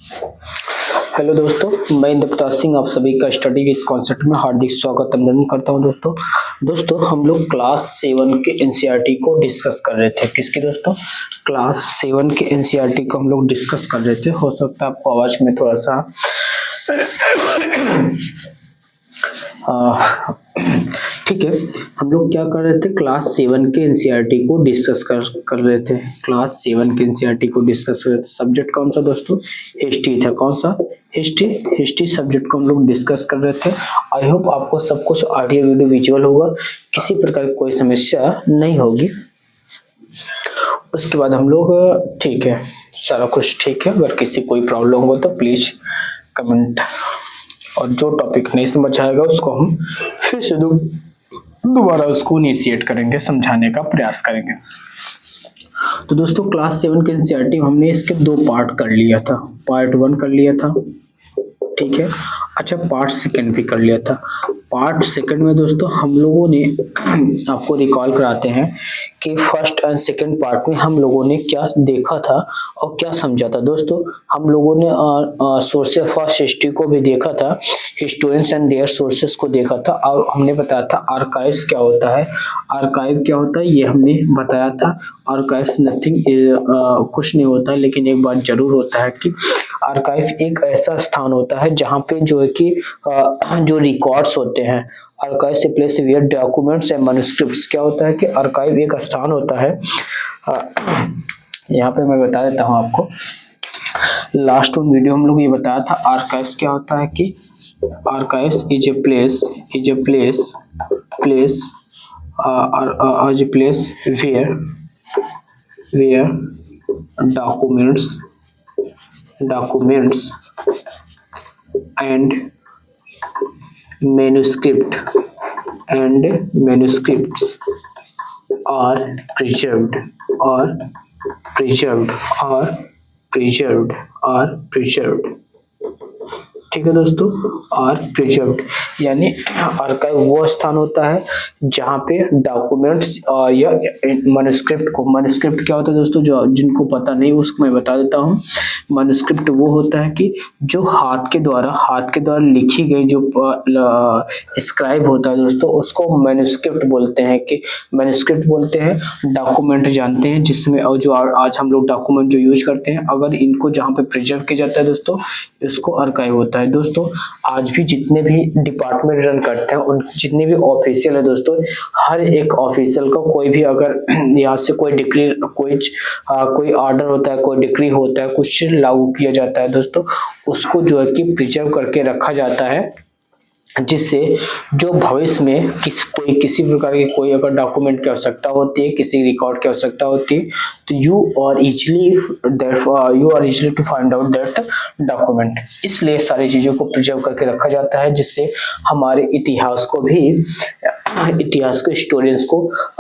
Hello दोस्तों, मैं इंद्रप्रताप सिंह आप सभी का स्टडी विद कॉन्सेप्ट में हार्दिक स्वागत अभिनंदन करता हूं। दोस्तों हम लोग क्लास 7 के एनसीईआरटी को डिस्कस कर रहे थे। किसकी दोस्तों? क्लास 7 के एनसीईआरटी को हम लोग डिस्कस कर रहे थे। हो सकता है आपको आवाज में थोड़ा सा ठीक है। हम लोग क्या कर रहे थे? क्लास 7 के एनसीईआरटी को डिस्कस कर रहे थे। क्लास 7 के एनसीईआरटी को डिस्कस कर रहे थे। सब्जेक्ट कौन सा दोस्तों? हिस्ट्री था। कौन सा? हिस्ट्री सब्जेक्ट को हम लोग डिस्कस कर रहे थे। आई होप आपको सब कुछ ऑडियो वीडियो विजुअल होगा, किसी प्रकार की कोई समस्या नहीं होगी। उसके बाद हम लोग ठीक है, सारा कुछ ठीक है। अगर किसी कोई प्रॉब्लम हो तो प्लीज कमेंट, और जो टॉपिक नहीं समझ आएगा उसको हम फिर से दोबारा उसको इनिशिएट करेंगे, समझाने का प्रयास करेंगे। तो दोस्तों क्लास 7 के एनसीईआरटी हमने इसके 2 पार्ट कर लिया था। पार्ट 1 कर लिया था, ठीक है। अच्छा, पार्ट 2 भी कर लिया था। पार्ट 2 में दोस्तों हम लोगों ने आपको रिकॉल कराते हैं कि फर्स्ट एंड सेकंड पार्ट में हम लोगों ने क्या देखा था और क्या समझा था। दोस्तों हम लोगों ने सोर्सेस ऑफ हिस्ट्री को भी देखा था, हिस्टोरियंस एंड देयर सोर्सेस को देखा था, और हमने बताया था आर्काइव्स क्या होता है। आर्काइव क्या होता है ये हमने बताया था। आर्काइव्स नथिंग कुछ नहीं होता है, लेकिन एक बात जरूर होता है कि आर्काइव एक ऐसा स्थान होता है जहाँ पे जो है कि जो रिकॉर्ड्स होते हैं। आर्काइव से place where documents and manuscripts. क्या होता है कि आर्काइव एक स्थान होता है। यहाँ पे मैं बता देता हूँ आपको। लास्ट वन वीडियो हम लोग ये बताया था आर्काइव्स क्या होता है कि archives is a place where documents and manuscripts are preserved। ठीक है दोस्तों, आर प्रिजर्व्ड यानी आर्काइव वो स्थान होता है जहाँ पे डॉक्यूमेंट्स या मैन्युस्क्रिप्ट क्या होता है दोस्तों, जो जिनको पता नहीं उसको मैं बता देता हूँ। मैन्युस्क्रिप्ट वो होता है कि जो हाथ के द्वारा लिखी गई जो स्क्राइब होता है दोस्तों, उसको मैन्युस्क्रिप्ट बोलते हैं। डॉक्यूमेंट जानते हैं जिसमें, और जो आज हम लोग डॉक्यूमेंट जो यूज करते हैं, अगर इनको जहाँ पे प्रिजर्व किया जाता है दोस्तों, इसको आर्काइव होता है। दोस्तों आज भी जितने भी डिपार्टमेंट रन करते हैं, उन जितने भी ऑफिशियल है दोस्तों, हर एक ऑफिशियल का कोई भी अगर यहाँ से कोई डिक्री कोई ऑर्डर होता है, कोई डिक्री होता है, कुछ लागू किया जाता है दोस्तों, उसको जो है कि प्रिजर्व करके रखा जाता है, जिससे जो भविष्य में किसी प्रकार की कोई अगर डॉक्यूमेंट की आवश्यकता होती है, किसी रिकॉर्ड की आवश्यकता होती है, तो you are easily to find out that document. इसलिए सारी चीजों को प्रिजर्व करके रखा जाता है, जिससे हमारे इतिहास को हिस्टोरियंस को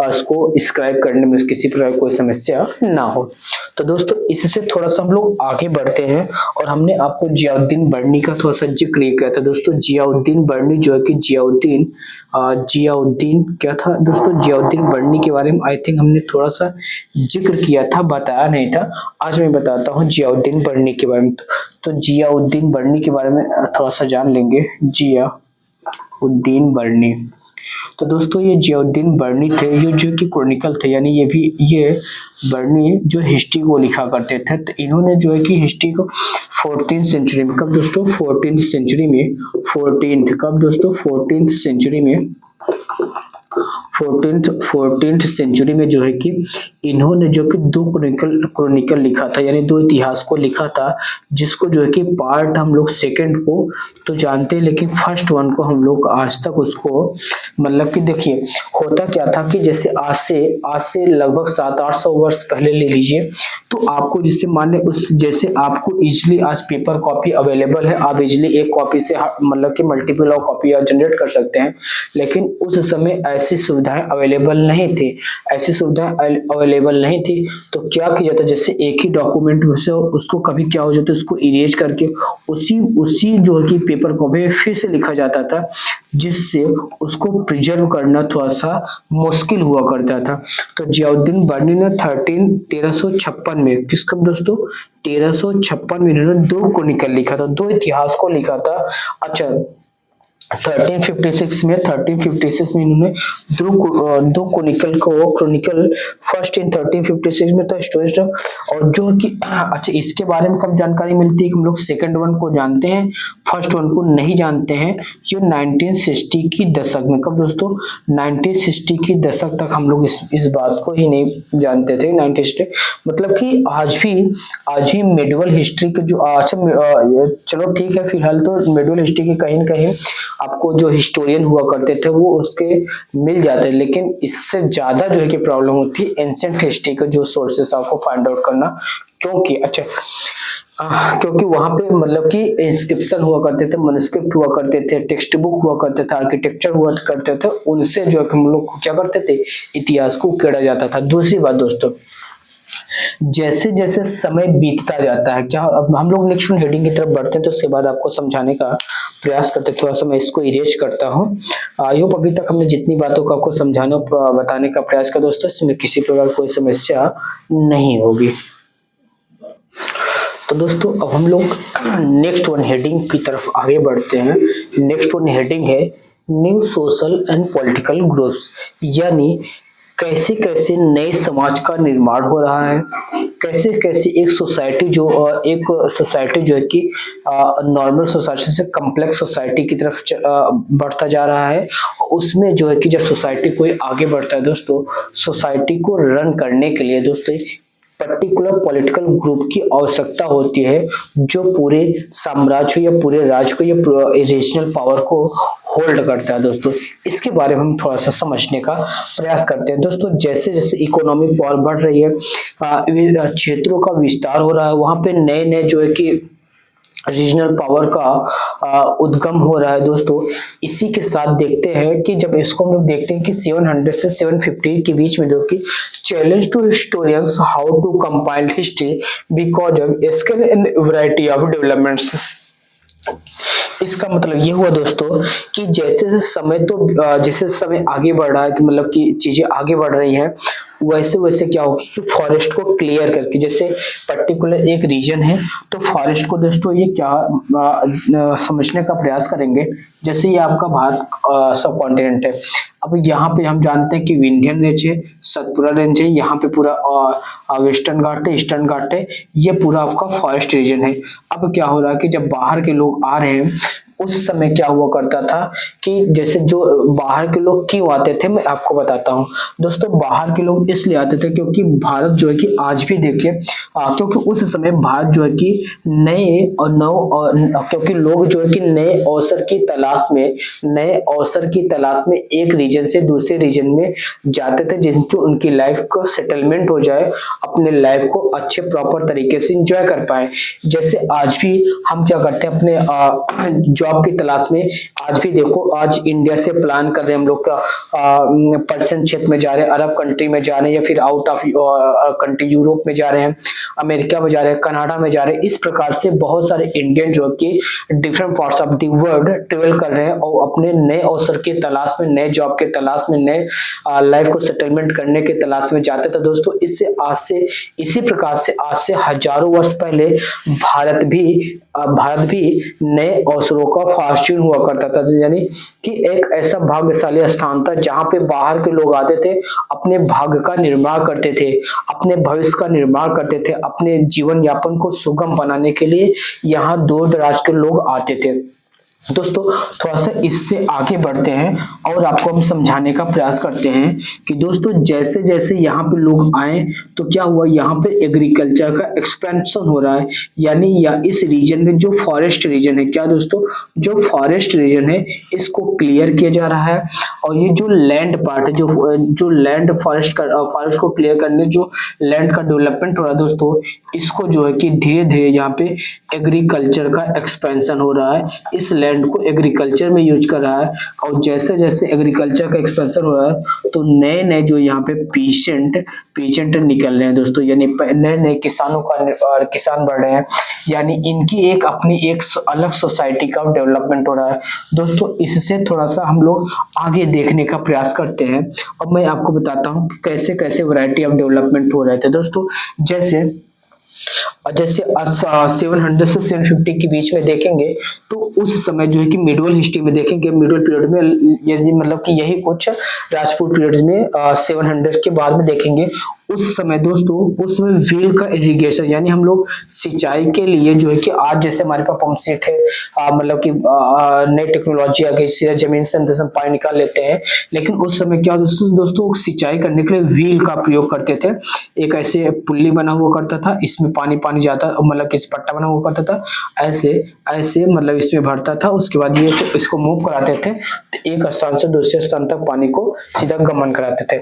उसको स्क्राइब करने में किसी प्रकार कोई समस्या ना हो। तो दोस्तों इससे थोड़ा सा हम लोग आगे बढ़ते हैं, और हमने आपको जियाउद्दीन बर्नी का थोड़ा सा जिक्र किया था दोस्तों। जियाउद्दीन बर्नी जो है कि जियाउद्दीन क्या था दोस्तों? जियाउद्दीन बर्नी के बारे में आई थिंक हमने थोड़ा सा जिक्र किया था, बताया नहीं था। आज मैं बताता हूँ जियाउद्दीन बर्नी के बारे में। तो जियाउद्दीन बर्नी के बारे में थोड़ा सा जान लेंगे। जियाउद्दीन बर्नी, तो दोस्तों ये जियाउद्दीन बर्नी थे, ये जो कि क्रॉनिकल थे, यानी ये बर्नी जो हिस्ट्री को लिखा करते थे। तो इन्होंने जो है कि हिस्ट्री को 14th सेंचुरी में, कब दोस्तों? 14th सेंचुरी में, 14th कब दोस्तों? 14th सेंचुरी में, 14th सेंचुरी में जो है कि इन्होंने जो कि 2 क्रॉनिकल लिखा था, यानी 2 इतिहास को लिखा था, जिसको जो है कि पार्ट हम लोग 2nd को तो जानते हैं, लेकिन फर्स्ट 1 को हम लोग आज तक उसको मतलब कि देखिए होता क्या था कि जैसे आज से लगभग 700-800 वर्ष पहले ले लीजिए, तो आपको जिससे मान ले उस जैसे आपको इजिली आज पेपर कॉपी अवेलेबल है, आप इजिली एक कॉपी से मतलब कि मल्टीपल ऑफ कॉपी जनरेट कर सकते हैं, लेकिन उस समय ऐसी सुविधा सुविधाएं अवेलेबल नहीं थी, ऐसी सुविधाएं अवेलेबल नहीं थी, तो क्या किया जाता, जैसे एक ही डॉक्यूमेंट में से उसको कभी क्या हो जाता, उसको इरेज करके उसी उसी जो है कि पेपर को भी फिर से लिखा जाता था, जिससे उसको प्रिजर्व करना थोड़ा सा मुश्किल हुआ करता था। तो जियाउद्दीन बर्नी ने 1356 में, किसका दोस्तों, 1356 में इन्होंने दो क्रोनिकल लिखा था, दो इतिहास को लिखा था। अच्छा, 1356 में इन्होंने दो क्रोनिकल फर्स्ट इन 1356 में था स्टोरीज, और जो कि अच्छा, इसके बारे में कब जानकारी मिलती है कि हम लोग सेकंड वन को जानते हैं, फर्स्ट वन को नहीं जानते हैं। ये 1960 की दशक में, कब दोस्तों, 1960 की दशक तक हम लोग इस बात को ही नहीं जानते थे। 1960 मतलब कि आज भी मेडिवल हिस्ट्री के जो अच्छा, चलो ठीक है, फिलहाल तो मेडिवल हिस्ट्री के कहीं न कहीं आपको जो हिस्टोरियन हुआ करते थे वो उसके मिल जाते, लेकिन इससे ज्यादा जो है कि प्रॉब्लम होती है एंशिएंट हिस्ट्री के जो सोर्सेस आपको फाइंड आउट करना, क्योंकि अच्छा क्योंकि वहां पे मतलब कि इंस्क्रिप्शन हुआ करते थे, मनुस्क्रिप्ट हुआ करते थे, टेक्स्ट बुक हुआ करते थे, आर्किटेक्चर हुआ करते थे, उनसे जो है कि हम लोग क्या करते थे, इतिहास को उकेड़ा जाता था। दूसरी बात दोस्तों, जैसे जैसे समय बीतता जाता है, क्या अब हम लोग नेक्स्ट हेडिंग की तरफ बढ़ते हैं, तो उसके बाद आपको समझाने का प्रयास करते हैं। थोड़ा सा मैं इसको इरेज करता हूँ। आई होप अभी तक हमने जितनी बातों को आपको समझाने बताने का प्रयास किया दोस्तों, इसमें किसी प्रकार कोई समस्या नहीं होगी। तो दोस्तों अब हम लोग नेक्स्ट वन हेडिंग की तरफ आगे बढ़ते हैं। नेक्स्ट वन हेडिंग है new social and political groups, यानी कैसे कैसे नए समाज का निर्माण हो रहा है, कैसे कैसे एक सोसाइटी जो है कि नॉर्मल सोसाइटी से कम्प्लेक्स सोसाइटी की तरफ बढ़ता जा रहा है। उसमें जो है कि जब सोसाइटी कोई आगे बढ़ता है दोस्तों, सोसाइटी को रन करने के लिए दोस्तों पर्टिकुलर पॉलिटिकल ग्रुप की आवश्यकता होती है, जो पूरे साम्राज्य या पूरे राज्य को या रीजनल पावर को होल्ड करता है। दोस्तों इसके बारे में हम थोड़ा सा समझने का प्रयास करते हैं। दोस्तों जैसे जैसे इकोनॉमिक पावर बढ़ रही है, क्षेत्रों का विस्तार हो रहा है, वहां पे नए नए जो है कि रीजनल पावर का उद्गम हो रहा है। दोस्तों इसी के साथ देखते हैं कि जब इसको हम लोग देखते हैं कि 700 से 750 के बीच में जो कि challenge to historians how to compile history because of scale and variety of developments. इसका मतलब ये हुआ दोस्तों कि जैसे समय आगे बढ़ रहा है, तो मतलब कि चीजें आगे बढ़ रही हैं, वैसे वैसे क्या होगा कि फॉरेस्ट को क्लियर करके, जैसे पर्टिकुलर एक रीजन है तो फॉरेस्ट को दोस्तों ये क्या समझने का प्रयास करेंगे। जैसे ये आपका भारत सब कॉन्टिनेंट है, अब यहाँ पे हम जानते हैं कि विंध्यन रेंज है, सतपुरा रेंज है, यहाँ पे पूरा वेस्टर्न घाट है, ईस्टर्न घाट है, ये पूरा आपका फॉरेस्ट रीजन है। अब क्या हो रहा है कि जब बाहर के लोग आ रहे हैं, उस समय क्या हुआ करता था कि जैसे जो बाहर के लोग क्यों आते थे, मैं आपको बताता हूँ दोस्तों। बाहर के लोग इसलिए आते थे क्योंकि भारत जो है कि आज भी देखिए, क्योंकि उस समय भारत जो है कि क्योंकि लोग जो है कि नए अवसर की तलाश में एक रीजन से दूसरे रीजन में जाते थे, जिससे उनकी लाइफ को सेटलमेंट हो जाए, अपने लाइफ को अच्छे प्रॉपर तरीके से एंजॉय कर पाए। जैसे आज भी हम क्या करते हैं, अपने जॉब की तलाश में, आज भी देखो, आज इंडिया से प्लान कर रहे हैं हम लोग का, पर्शियन क्षेत्र में जा रहे हैं, अरब कंट्री में जा रहे हैं, या फिर आउट ऑफ कंट्री यूरोप में जा रहे हैं, अमेरिका में जा रहे हैं, कनाडा में जा रहे हैं। इस प्रकार से बहुत सारे इंडियन जो कि different parts of the world travel कर रहे हैं और अपने नए अवसर की तलाश में, नए जॉब के तलाश में, नए लाइफ को सेटलमेंट करने के तलाश में जाते थे। दोस्तों इसी प्रकार से आज से हजारों वर्ष पहले भारत भी नए अवसरों का फॉर्च्यून हुआ करता था, यानी कि एक ऐसा भाग्यशाली स्थान था जहां पे बाहर के लोग आते थे, अपने भाग्य का निर्माण करते थे, अपने भविष्य का निर्माण करते थे, अपने जीवन यापन को सुगम बनाने के लिए यहाँ दूर दराज के लोग आते थे। दोस्तों थोड़ा सा इससे आगे बढ़ते हैं और आपको हम समझाने का प्रयास करते हैं कि दोस्तों जैसे जैसे यहाँ पे लोग आए तो क्या हुआ, यहाँ पे एग्रीकल्चर का एक्सपेंशन हो रहा है, यानी इस रीजन में जो फॉरेस्ट रीजन है, क्या दोस्तों, जो फॉरेस्ट रीजन है इसको क्लियर किया जा रहा है। और ये जो लैंड पार्ट है, जो लैंड फॉरेस्ट को क्लियर करने जो लैंड का डेवलपमेंट हो रहा है दोस्तों, इसको जो है कि धीरे धीरे यहाँ पे एग्रीकल्चर का एक्सपेंशन हो रहा है। इस लैंड को एग्रीकल्चर में यूज कर रहा है, और जैसे जैसे एग्रीकल्चर का एक्सपेंशन हो रहा है तो नए नए जो यहाँ पे पेशेंट निकल रहे हैं दोस्तों, यानी नए नए किसानों का और किसान बढ़ रहे हैं, यानी इनकी एक अपनी एक अलग सोसाइटी का डेवलपमेंट हो रहा है दोस्तों। इससे थोड़ा सा हम लोग आगे देखने का प्रयास करते हैं। अब मैं आपको बताता हूँ कैसे कैसे वैरायटी ऑफ डेवलपमेंट हो रहे थे दोस्तों। जैसे 700 से 750 के बीच में देखेंगे तो उस समय जो है कि मिडवल हिस्ट्री में देखेंगे, मिडवल पीरियड में, यदि मतलब कि यही कुछ राजपूत पीरियड में 700 के बाद में देखेंगे, उस समय दोस्तों उस समय व्हील का इरिगेशन, यानी हम लोग सिंचाई के लिए जो है कि आज जैसे हमारे पास पंप सेट है, मतलब कि नई टेक्नोलॉजी आ गई, सीधा जमीन से अंदर से पानी निकाल लेते हैं, लेकिन उस समय क्या दोस्तों सिंचाई करने के लिए व्हील का प्रयोग करते थे। एक ऐसे पुल्ली बना हुआ करता था, इसमें पानी पानी जाता, मतलब किस पट्टा बना हुआ करता था, ऐसे ऐसे मतलब इसमें भरता था, उसके बाद ये इसको मूव कराते थे, तो एक स्थान से दूसरे स्थान तक पानी को सीधा गमन कराते थे।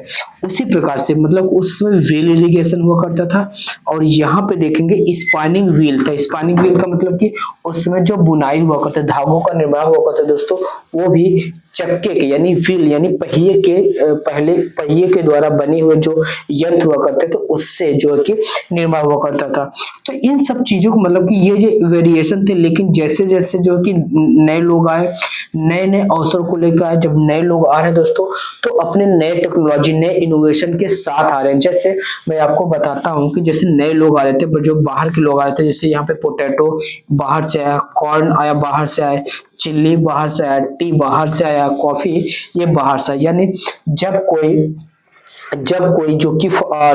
उसी प्रकार से मतलब उसमें व्हील इरिगेशन हुआ करता था। और यहाँ पे देखेंगे स्पाइनिंग व्हील था। स्पाइनिंग व्हील का मतलब कि उसमें जो बुनाई हुआ करता, धागों का निर्माण हुआ करता दोस्तों, वो भी चक्के के यानी व्हील यानी पहिए के, पहले पहिए के द्वारा बने हुए जो यंत्र हुआ करते थे उससे जो है कि निर्माण हुआ करता था। तो इन सब चीजों को मतलब कि ये जो वेरिएशन थे, लेकिन जैसे जैसे जो कि नए लोग आए, नए नए अवसर को लेकर आए, जब नए लोग आ रहे हैं दोस्तों तो अपने नए टेक्नोलॉजी नए इनोवेशन के साथ आ रहे हैं। जैसे मैं आपको बताता हूँ कि जैसे नए लोग आ रहे थे, जो बाहर के लोग आ रहे थे, जैसे यहाँ पे पोटैटो बाहर से आया, कॉर्न आया बाहर से आया, चिल्ली बाहर से आया, टी बाहर से आया, कॉफी ये बाहर से आया। यानी जब कोई जो कि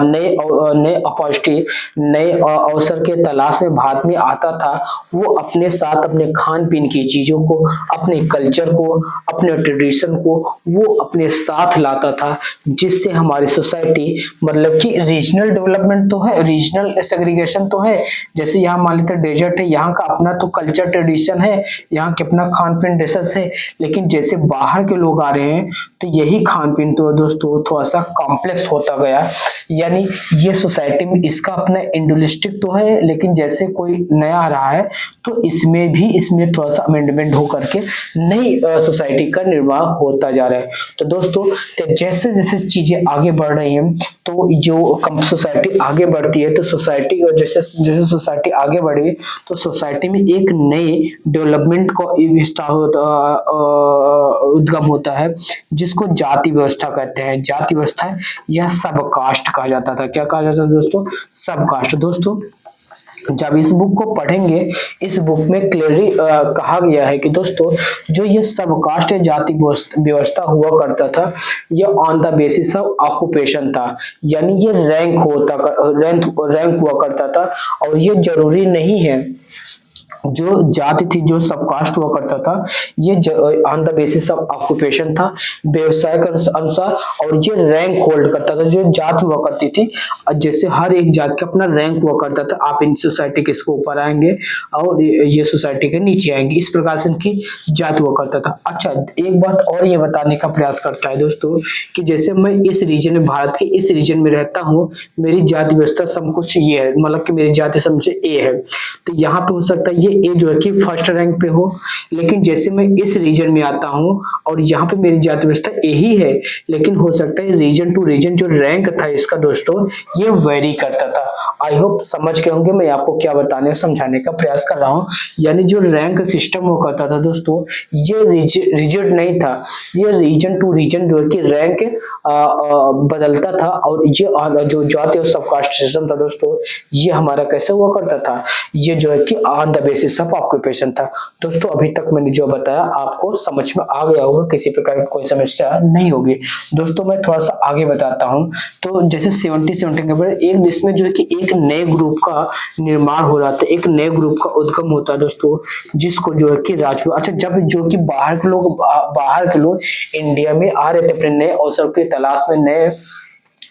नए अपॉर्चुनिटी नए अवसर के तलाश में भारत में आता था, वो अपने साथ अपने खान पीन की चीजों को, अपने कल्चर को, अपने ट्रेडिशन को वो अपने साथ लाता था, जिससे हमारी सोसाइटी मतलब कि रीजनल डेवलपमेंट तो है, रीजनल सेग्रीगेशन तो है। जैसे यहाँ मान लेते डेजर्ट है, यहाँ का अपना तो कल्चर ट्रेडिशन है, यहाँ के अपना खान पीन डिशेस है, लेकिन जैसे बाहर के लोग आ रहे हैं तो यही खान पीन तो दोस्तों थोड़ा सा कॉम्प्लेक्स होता गया। यानी ये सोसाइटी में इसका अपना इंडिविजुअलिस्टिक तो है, लेकिन जैसे कोई नया आ रहा है तो इसमें थोड़ा सा अमेंडमेंट हो करके नई सोसाइटी का निर्माण होता जा रहा है। तो दोस्तों जैसे जैसे चीजें आगे बढ़ रही हैं तो जो सोसाइटी आगे बढ़ती है तो सोसाइटी जैसे जैसे सोसाइटी आगे बढ़ी तो सोसाइटी में एक नए डेवलपमेंट को उद्गम होता है, जिसको जाति व्यवस्था कहते हैं। जाति व्यवस्था या सब कास्ट कहा जाता था। क्या कहा जाता था दोस्तों? सब कास्ट। दोस्तों जब इस बुक को पढ़ेंगे, इस बुक में क्लियरली कहा गया है कि दोस्तों जो ये सब कास्ट जाति व्यवस्था हुआ करता था, ये on the basis of occupation था, यानी ये रैंक हुआ करता था। और ये जरूरी नहीं है, जो जाति थी, जो सबकास्ट हुआ करता था, ये on the basis of occupation था, व्यवसाय के अनुसार, और ये रैंक होल्ड करता था। जो जात हुआ करती थी, जैसे हर एक जात का अपना रैंक हुआ करता था, आप इन सोसाइटी के इसको ऊपर आएंगे और ये सोसाइटी के नीचे आएंगे, इस प्रकार से इनकी जात हुआ करता था। अच्छा, एक बात और ये बताने का प्रयास करता है दोस्तों कि जैसे मैं इस रीजन में, भारत के इस रीजन में रहता हूँ, मेरी जाति व्यवस्था सब कुछ ये है, मतलब कि मेरी जाति सबसे ए है, तो यहाँ पे हो सकता है ये जो है कि फर्स्ट रैंक पे हो, लेकिन जैसे मैं इस रीजन में आता हूं और यहाँ पे मेरी जाति व्यवस्था यही है, लेकिन हो सकता है रीजन टू रीजन जो रैंक था इसका दोस्तों ये वेरी करता था। आई होप समझ गए होंगे मैं आपको क्या बताने और समझाने का प्रयास कर रहा हूँ। यानी जो रैंक सिस्टम हुआ करता था दोस्तों, ये रिजिड नहीं था, ये रीजन टू रीजन जो है कि रैंक बदलता था। और ये जो जाति और सबकास्ट सिस्टम था दोस्तों, ये हमारा कैसे हुआ करता था, ये जो है कि on the basis of occupation था। दोस्तों अभी तक मैंने जो बताया आपको समझ में आ गया होगा, किसी प्रकार की कोई समस्या नहीं होगी। दोस्तों मैं थोड़ा सा आगे बताता हूँ। तो जैसे 70 के बाद एक इसमें जो है कि एक नए ग्रुप का निर्माण हो रहा था, एक नए ग्रुप का उद्गम होता है दोस्तों, जिसको जो है कि राजपूत। अच्छा, जब जो कि बाहर के लोग इंडिया में आ रहे थे अपने नए अवसर की तलाश में, नए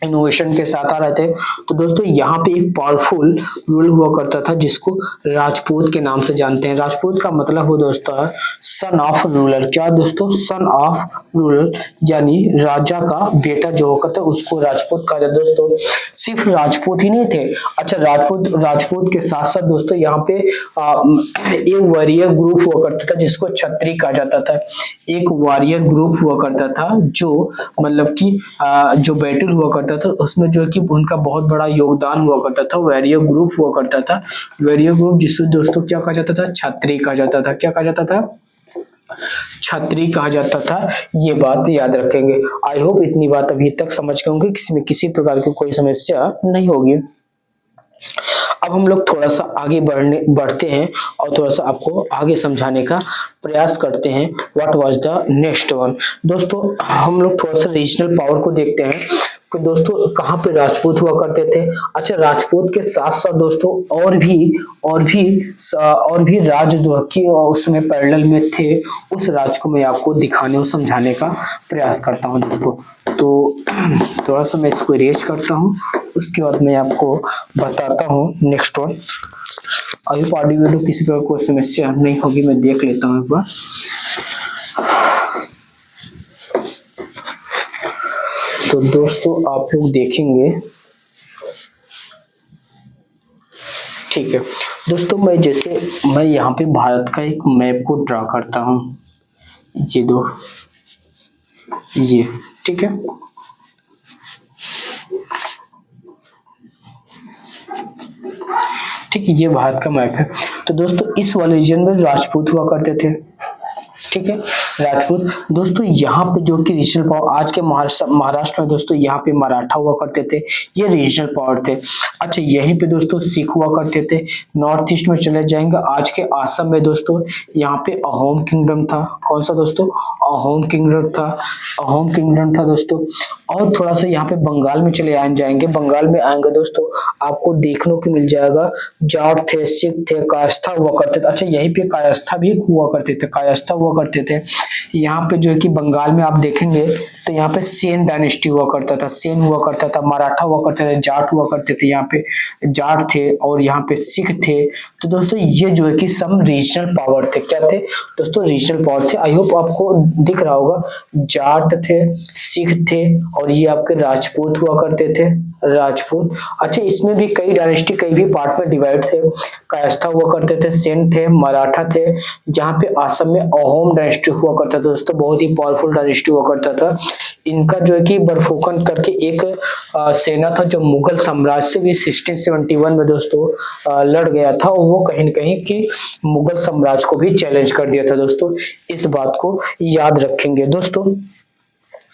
इनोवेशन के साथ आ रहे थे। तो दोस्तों यहाँ पे एक पावरफुल रूल हुआ करता था जिसको राजपूत के नाम से जानते हैं। राजपूत का मतलब हो दोस्तों है सन ऑफ रूलर। क्या दोस्तों? सन ऑफ रूलर, यानी राजा का बेटा जो होकर था उसको राजपूत कहा जाता है। दोस्तों सिर्फ राजपूत ही नहीं थे, अच्छा राजपूत राजपूत के साथ साथ दोस्तों यहाँ पे एक वॉरियर ग्रुप हुआ करता था जिसको क्षत्रिय कहा जाता था। एक वॉरियर ग्रुप हुआ करता था जो मतलब कि जो बैटल हुआ करता था उसमें जो है कि उनका बहुत बड़ा योगदान हुआ करता था। वॉरियर ग्रुप हुआ करता था, वॉरियर ग्रुप जिसको दोस्तों क्या कहा जाता था? क्षत्रिय कहा जाता था। क्या कहा जाता था? छतरी कहा जाता था। ये बात याद रखेंगे। आई होप इतनी बात अभी तक समझ गए होंगे, किसी में किसी प्रकार की कोई समस्या नहीं होगी। अब हम लोग थोड़ा सा आगे बढ़ते हैं और थोड़ा सा आपको आगे समझाने का प्रयास करते हैं। What was the next one? दोस्तों हम लोग थोड़ा सा रीजनल पावर को देखते हैं कि दोस्तों कहाँ पे राजपूत हुआ करते थे। अच्छा राजपूत के साथ साथ दोस्तों और भी राज जो कि उसमें पैरेलल में थे, उस राज को मैं आपको दिखाने और समझाने का प्रयास करता हूँ दोस्तों। तो थोड़ा सा मैं इसको इरेज करता हूँ, उसके बाद मैं आपको बताता हूँ नेक्स्ट वन। अभी ऑडियो वीडियो किसी प्रकार कोई समस्या नहीं होगी, मैं देख लेता हूँ एक बार। तो दोस्तों आप लोग देखेंगे, ठीक है दोस्तों। मैं यहाँ पे भारत का एक मैप को ड्रा करता हूँ, ये दो, ये ठीक है। ठीक है, ये भारत का मैप है। तो दोस्तों इस वाले रीजन में राजपूत हुआ करते थे, ठीक है राजपूत। दोस्तों यहाँ पे जो कि रीजनल पावर आज के महाराष्ट्र में दोस्तों यहाँ पे मराठा हुआ करते थे, ये रीजनल पावर थे। अच्छा यहीं पे दोस्तों सिख हुआ करते थे। नॉर्थ ईस्ट में चले जाएंगे, आज के आसम में दोस्तों यहाँ पे अहोम किंगडम था। कौन सा दोस्तों? अहोम किंगडम था, अहोम किंगडम था दोस्तों। और थोड़ा सा यहाँ पे बंगाल में चले जाएंगे, बंगाल में आएंगे दोस्तों आपको देखने को मिल जाएगा जाट थे, सिख थे, कायस्था हुआ करते थे। अच्छा यहीं पे कायस्था भी हुआ करते थे, कायस्था हुआ करते थे। यहाँ पे जो है कि बंगाल में आप देखेंगे तो यहाँ पे सेन डायनेस्टी हुआ करता था, सेन हुआ करता था, मराठा हुआ करते थे, जाट हुआ करते थे, यहाँ पे जाट थे और यहाँ पे सिख थे। तो दोस्तों ये जो है कि सम रीजनल पावर थे। क्या थे दोस्तों? रीजनल पावर थे। आई होप आपको दिख रहा होगा, जाट थे, सिख थे और ये आपके राजपूत हुआ करते थे, राजपूत। अच्छा इसमें भी कई डायनेस्टी कई भी पार्ट में डिवाइड थे। कायस्था हुआ करते थे, सेन थे, मराठा थे। जहाँ पे असम में अहोम डायनेस्टी हुआ करता था दोस्तों, बहुत ही पावरफुल डायनेस्टी हुआ करता था। इनका जो है कि बरफुकन करके एक सेना था जो मुगल साम्राज्य से भी 1671 में दोस्तों लड़ गया था और वो कहीं न कहीं कि मुगल साम्राज्य को भी चैलेंज कर दिया था दोस्तों। इस बात को याद रखेंगे दोस्तों।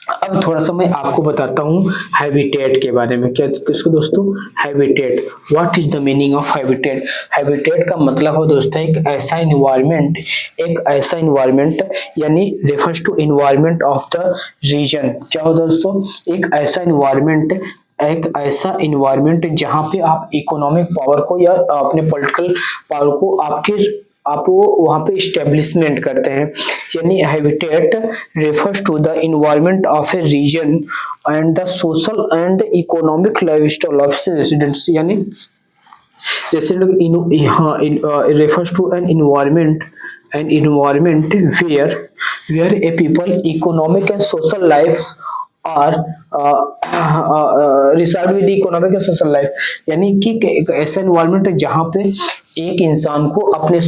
अब थोड़ा सा मैं आपको बताता हूँ हैबिटेट के बारे में। क्या किसको दोस्तों? Habitat. What is the meaning of habitat? Habitat का मतलब हो दोस्तों एक ऐसा इन्वायरमेंट, एक ऐसा इन्वायरमेंट यानी refers to environment of the region. क्या हो दोस्तों? एक ऐसा इन्वायरमेंट, एक ऐसा इन्वायरमेंट जहाँ पे आप इकोनॉमिक पावर को या अपने पॉलिटिकल पावर को आप वो वहाँ पे इस्टेब्लिशमेंट करते हैं। यानी habitat refers to the environment of a region and the social and economic lifestyle of residents. यानी जैसे लोग refers to an environment where a people economic and social lives are reside with the economic and social life। यानी कि एक ऐसा environment है जहाँ पे एक इंसान को अपने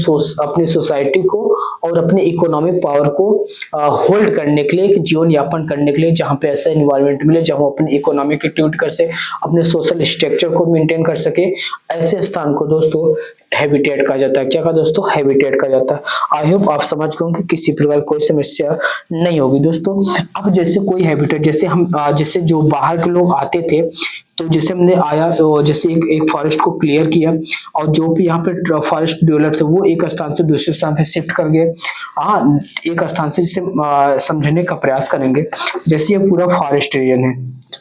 सोसाइटी को और अपने इकोनॉमिक पावर को होल्ड करने के लिए, एक जीवन यापन करने के लिए जहाँ पे ऐसा इन्वायरमेंट मिले जहाँ वो अपनी इकोनॉमिक एक्टिविटी कर सके, अपने सोशल स्ट्रक्चर को मेंटेन कर सके, ऐसे स्थान को दोस्तों हैबिटेट कहा जाता है। क्या कहा दोस्तों? हैबिटेट कहा जाता है। आई होप आप समझ गए कि किसी प्रकार कोई समस्या नहीं होगी दोस्तों। अब जैसे कोई हैबिटेट, जैसे जो बाहर के लोग आते थे, तो जैसे हमने आया जैसे एक फॉरेस्ट को क्लियर किया और जो भी यहाँ पे फॉरेस्ट डेवलप थे वो एक स्थान से दूसरे स्थान पे शिफ्ट कर गए। हाँ एक स्थान से जिसे समझने का प्रयास करेंगे। जैसे ये पूरा फॉरेस्ट रीजन है,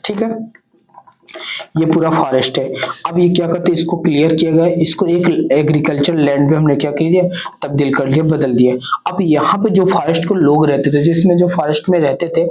ठीक है, ये पूरा फॉरेस्ट है। अब ये क्या करते हैं, इसको क्लियर किया गया, इसको एक एग्रीकल्चर लैंड में हमने क्या कर दिया, तब्दील कर दिया, बदल दिया। अब यहाँ पे जो फॉरेस्ट को लोग रहते थे, जिसमें जो फॉरेस्ट में रहते थे,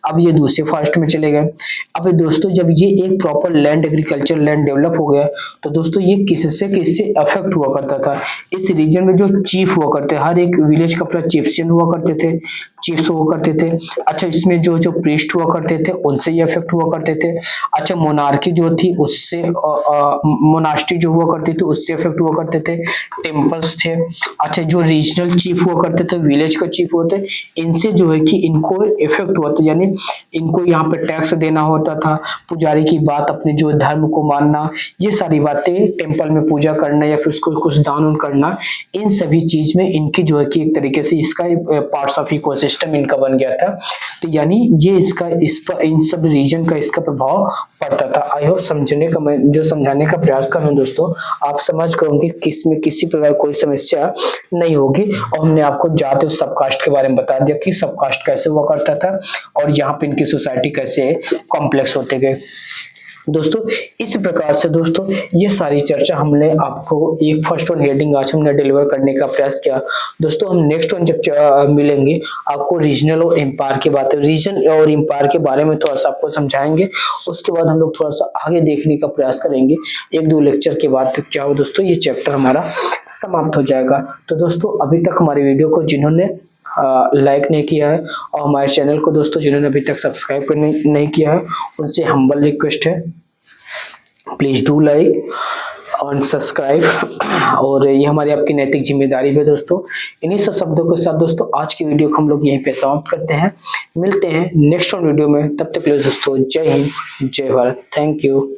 अब ये दूसरे फॉरेस्ट में चले गए। अब दोस्तों जब ये एक proper land, agriculture land develop हो गया, तो दोस्तों ये किससे किससे अफेक्ट हुआ करता था, इस रीजन में जो चीफ हुआ करते, हर एक विलेज का अपना चिफ्सन हुआ करते थे, चीफ्स हुआ करते थे। अच्छा, इसमें जो जो प्रीस्ट हुआ करते थे, उनसे ये अफेक्ट हुआ करते थे। अच्छा, मोनार्की जो थी उससे, मोनास्ट्री जो हुआ करती थी उससे अफेक्ट हुआ करते थे, टेम्पल्स थे। अच्छा, जो रीजनल चीफ हुआ करते थे, विलेज का चीफ होते, इनसे जो है कि इनको इफेक्ट हुआ था, यानी इनको यहाँ पे टैक्स देना होता था, पुजारी की बात, अपने जो धर्म को मानना, ये सारी बातें, टेम्पल में पूजा करना या फिर उसको कुछ दान उन करना, इन सभी चीज में इनकी जो है कि एक तरीके से इसका पार्ट्स ऑफ इकोसिस्टम इनका बन गया था। तो यानी ये इसका इस पर इन सब रीजन का इसका प्रभाव पड़ता था। आई होप समझने का, मैं जो समझाने का प्रयास कर रहा हूँ दोस्तों, आप समझ गए किसमें किसी प्रकार कोई समस्या नहीं होगी। और हमने आपको जाति और सबकास्ट के बारे में बता दिया कि सबकास्ट कैसे हुआ करता था और यहाँ पे इनकी सोसाइटी कैसे कॉम्प्लेक्स होते गए। दोस्तों इस प्रकार से दोस्तों ये सारी चर्चा हमने आपको एक फर्स्ट वन हेडिंग आज हमने डिलीवर करने का प्रयास किया। दोस्तों हम नेक्स्ट वन जब मिलेंगे, आपको रीजनल और एम्पायर की बात, रीजन और एम्पायर के बारे में थोड़ा सा आपको समझाएंगे। उसके बाद हम लोग थोड़ा सा आगे देखने का प्रयास करेंगे, एक दो लेक्चर के बाद क्या हो दोस्तों, ये चैप्टर हमारा समाप्त हो जाएगा। तो दोस्तों अभी तक हमारी वीडियो को जिन्होंने लाइक नहीं किया है और हमारे चैनल को दोस्तों जिन्होंने अभी तक सब्सक्राइब नहीं किया है, उनसे हम्बल रिक्वेस्ट है, प्लीज डू लाइक और सब्सक्राइब। और ये हमारी आपकी नैतिक जिम्मेदारी है दोस्तों। इन्हीं सब शब्दों के साथ दोस्तों आज की वीडियो को हम लोग यहीं पे समाप्त करते हैं। मिलते हैं नेक्स्ट वीडियो में, तब तक के लिए दोस्तों जय हिंद, जय भारत, थैंक यू।